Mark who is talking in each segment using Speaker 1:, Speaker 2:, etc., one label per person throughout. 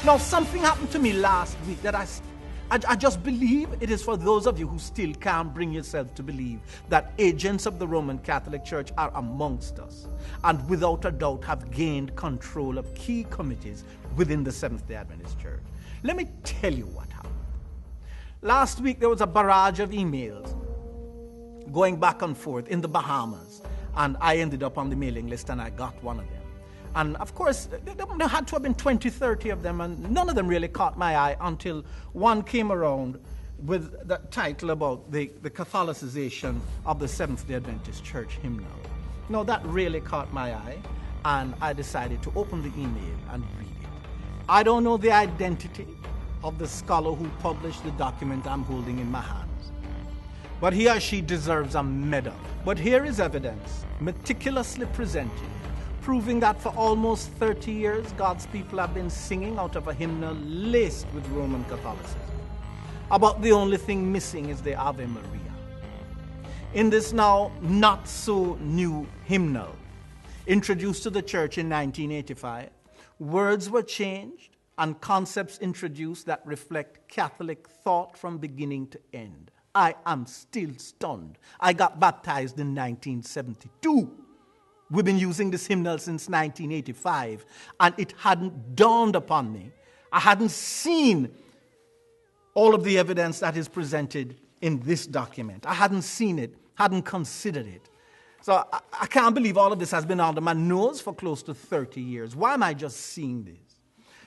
Speaker 1: Now, something happened to me last week that I just believe it is for those of you who still can't bring yourself to believe that agents of the Roman Catholic Church are amongst us and without a doubt have gained control of key committees within the Seventh-day Adventist Church. Let me tell you what happened. Last week there was a barrage of emails going back and forth in the Bahamas, and I ended up on the mailing list and I got one of them. And of course, there had to have been 20, 30 of them, and none of them really caught my eye until one came around with the title about the Catholicization of the Seventh-day Adventist Church hymnal. Now, that really caught my eye, and I decided to open the email and read it. I don't know the identity of the scholar who published the document I'm holding in my hands, but he or she deserves a medal. But here is evidence, meticulously presented, proving that for almost 30 years, God's people have been singing out of a hymnal laced with Roman Catholicism. About the only thing missing is the Ave Maria. In this now not-so-new hymnal, introduced to the church in 1985, words were changed and concepts introduced that reflect Catholic thought from beginning to end. I am still stunned. I got baptized in 1972. We've been using this hymnal since 1985, and it hadn't dawned upon me. I hadn't seen all of the evidence that is presented in this document. I hadn't seen it, hadn't considered it. So I can't believe all of this has been under my nose for close to 30 years. Why am I just seeing this?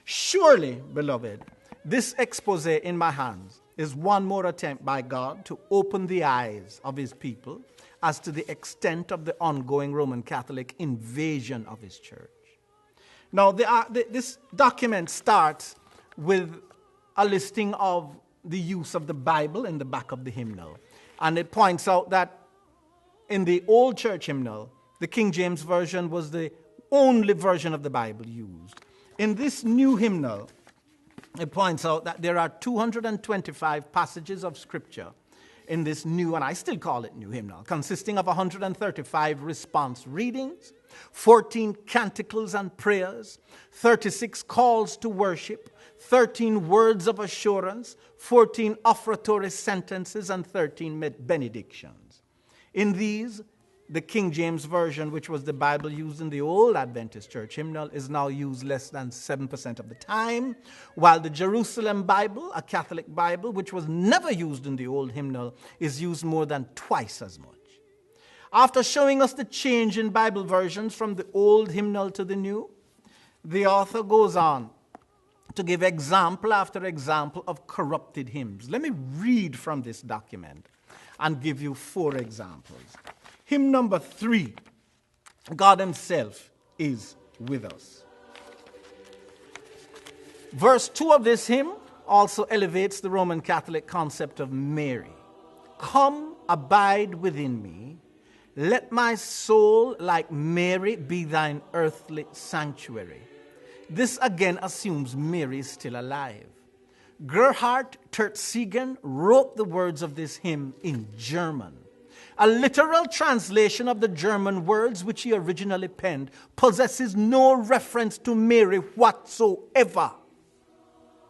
Speaker 1: Surely, beloved, this expose in my hands is one more attempt by God to open the eyes of his people as to the extent of the ongoing Roman Catholic invasion of his church. Now, this document starts with a listing of the use of the Bible in the back of the hymnal. And it points out that in the old church hymnal, the King James Version was the only version of the Bible used. In this new hymnal, it points out that there are 225 passages of Scripture in this new, and I still call it new hymnal, consisting of 135 response readings, 14 canticles and prayers, 36 calls to worship, 13 words of assurance, 14 offertory sentences, and 13 benedictions. In these, the King James Version, which was the Bible used in the old Adventist church hymnal, is now used less than 7% of the time, while the Jerusalem Bible, a Catholic Bible, which was never used in the old hymnal, is used more than twice as much. After showing us the change in Bible versions from the old hymnal to the new, the author goes on to give example after example of corrupted hymns. Let me read from this document and give you 4 examples. Hymn number 3, God himself is with us. Verse 2 of this hymn also elevates the Roman Catholic concept of Mary. Come, abide within me. Let my soul, like Mary, be thine earthly sanctuary. This again assumes Mary is still alive. Gerhard Tertzigen wrote the words of this hymn in German. A literal translation of the German words which he originally penned possesses no reference to Mary whatsoever.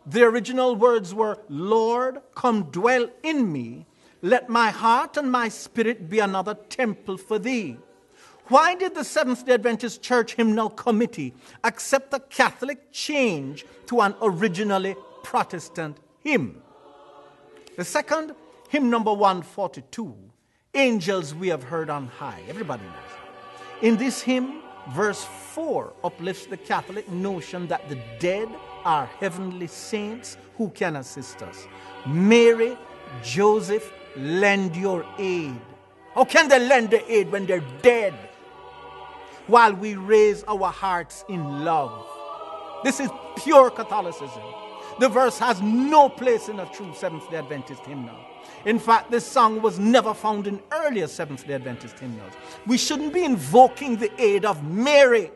Speaker 1: The original words were, Lord, come dwell in me. Let my heart and my spirit be another temple for thee. Why did the Seventh-day Adventist Church Hymnal Committee accept a Catholic change to an originally Protestant hymn? The second, hymn number 142, Angels we have heard on high. Everybody knows. In this hymn, verse 4 uplifts the Catholic notion that the dead are heavenly saints who can assist us. Mary, Joseph, lend your aid. How can they lend their aid when they're dead? While we raise our hearts in love. This is pure Catholicism. The verse has no place in a true Seventh-day Adventist hymnal. In fact, this song was never found in earlier Seventh-day Adventist hymnals. We shouldn't be invoking the aid of Mary.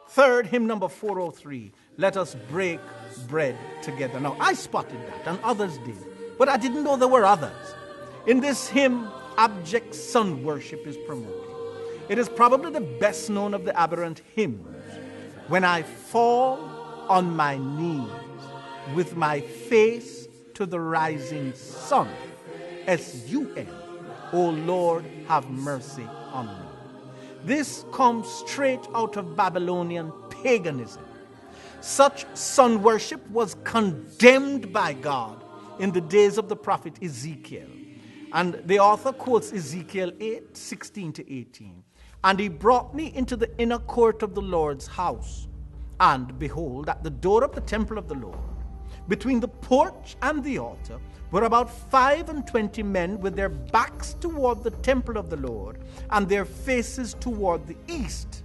Speaker 1: Third, hymn number 403, Let Us Break Bread Together. Now, I spotted that, and others did, but I didn't know there were others. In this hymn, abject sun worship is promoted. It is probably the best known of the aberrant hymns. When I fall, on my knees with my face to the rising sun. S-U-N. O Lord, have mercy on me. This comes straight out of Babylonian paganism. Such sun worship was condemned by God in the days of the prophet Ezekiel. And the author quotes Ezekiel 8:16-18. And he brought me into the inner court of the Lord's house. And behold, at the door of the temple of the Lord, between the porch and the altar, were about 25 men with their backs toward the temple of the Lord, and their faces toward the east.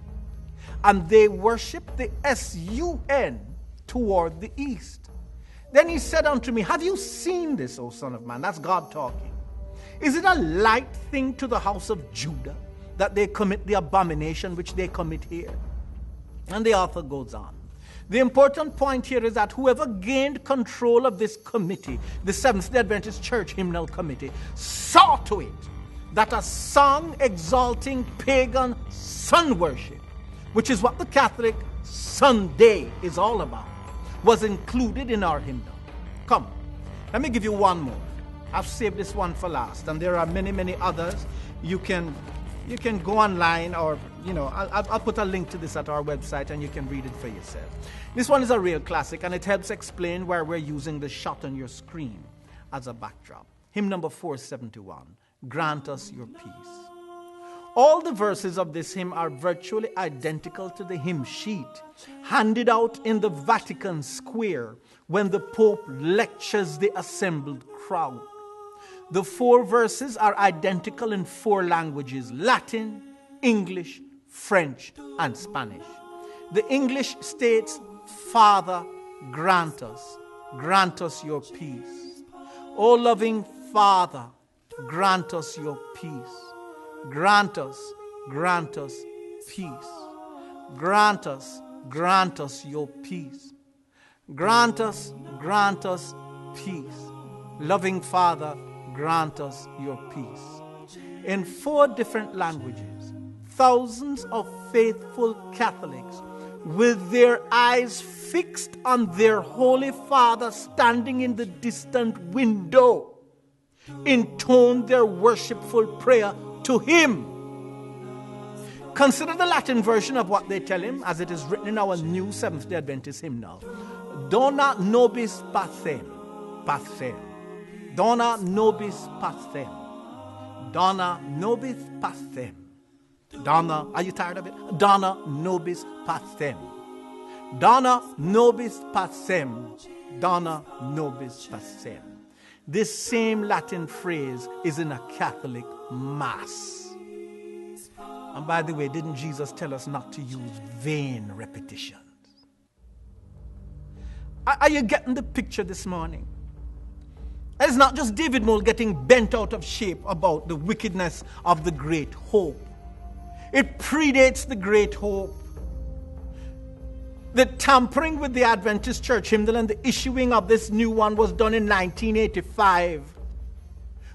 Speaker 1: And they worshiped the S-U-N toward the east. Then he said unto me, have you seen this, O son of man? That's God talking. Is it a light thing to the house of Judah that they commit the abomination which they commit here? And the author goes on. The important point here is that whoever gained control of this committee, the Seventh-day Adventist Church Hymnal Committee, saw to it that a song exalting pagan sun worship, which is what the Catholic Sunday is all about, was included in our hymnal. Come, let me give you one more. I've saved this one for last, and there are many, many others. You can go online, or I'll put a link to this at our website, and you can read it for yourself. This one is a real classic, and it helps explain why we're using the shot on your screen as a backdrop. Hymn number 471, Grant Us Your Peace. All the verses of this hymn are virtually identical to the hymn sheet handed out in the Vatican Square when the Pope lectures the assembled crowd. The 4 verses are identical in 4 languages: Latin, English, French, and Spanish. The English states, Father, grant us your peace. O loving Father, grant us your peace. Grant us peace. Grant us your peace. Grant us peace. Loving Father, grant us your peace. In 4 different languages, thousands of faithful Catholics, with their eyes fixed on their Holy Father standing in the distant window, intoned their worshipful prayer to him. Consider the Latin version of what they tell him, as it is written in our new Seventh-day Adventist hymnal. Dona nobis pacem, pacem. Dona nobis pacem. Dona nobis pacem. Dona, are you tired of it? Dona nobis pacem. Dona nobis pacem. Dona nobis pacem. This same Latin phrase is in a Catholic Mass. And by the way, didn't Jesus tell us not to use vain repetitions? Are you getting the picture this morning? It's not just David Moule getting bent out of shape about the wickedness of the Great Hope. It predates the Great Hope. The tampering with the Adventist Church Hymnal and the issuing of this new one was done in 1985.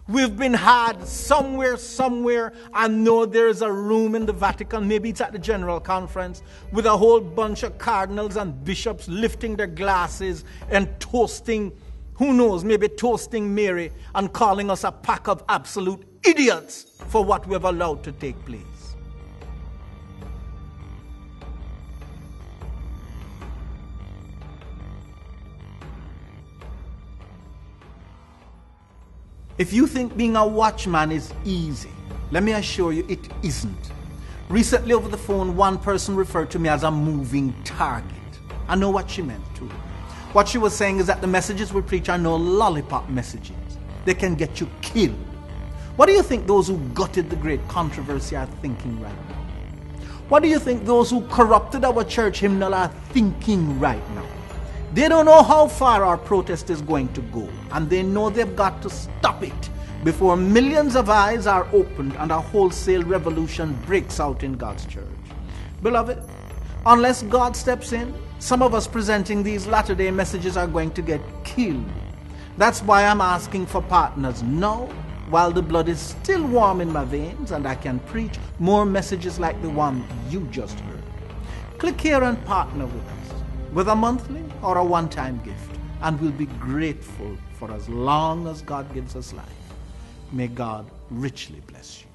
Speaker 1: We've been had somewhere. I know there's a room in the Vatican, maybe it's at the General Conference, with a whole bunch of cardinals and bishops lifting their glasses and toasting, who knows, maybe toasting Mary and calling us a pack of absolute idiots for what we've allowed to take place. If you think being a watchman is easy, let me assure you it isn't. Recently over the phone, one person referred to me as a moving target. I know what she meant too. What she was saying is that the messages we preach are no lollipop messages. They can get you killed. What do you think those who gutted the great controversy are thinking right now? What do you think those who corrupted our church hymnal are thinking right now? They don't know how far our protest is going to go, and they know they've got to stop it before millions of eyes are opened and a wholesale revolution breaks out in God's church. Beloved, unless God steps in, some of us presenting these Latter-day messages are going to get killed. That's why I'm asking for partners now, while the blood is still warm in my veins and I can preach more messages like the one you just heard. Click here and partner with us. with a monthly or a one-time gift, and we'll be grateful for as long as God gives us life. May God richly bless you.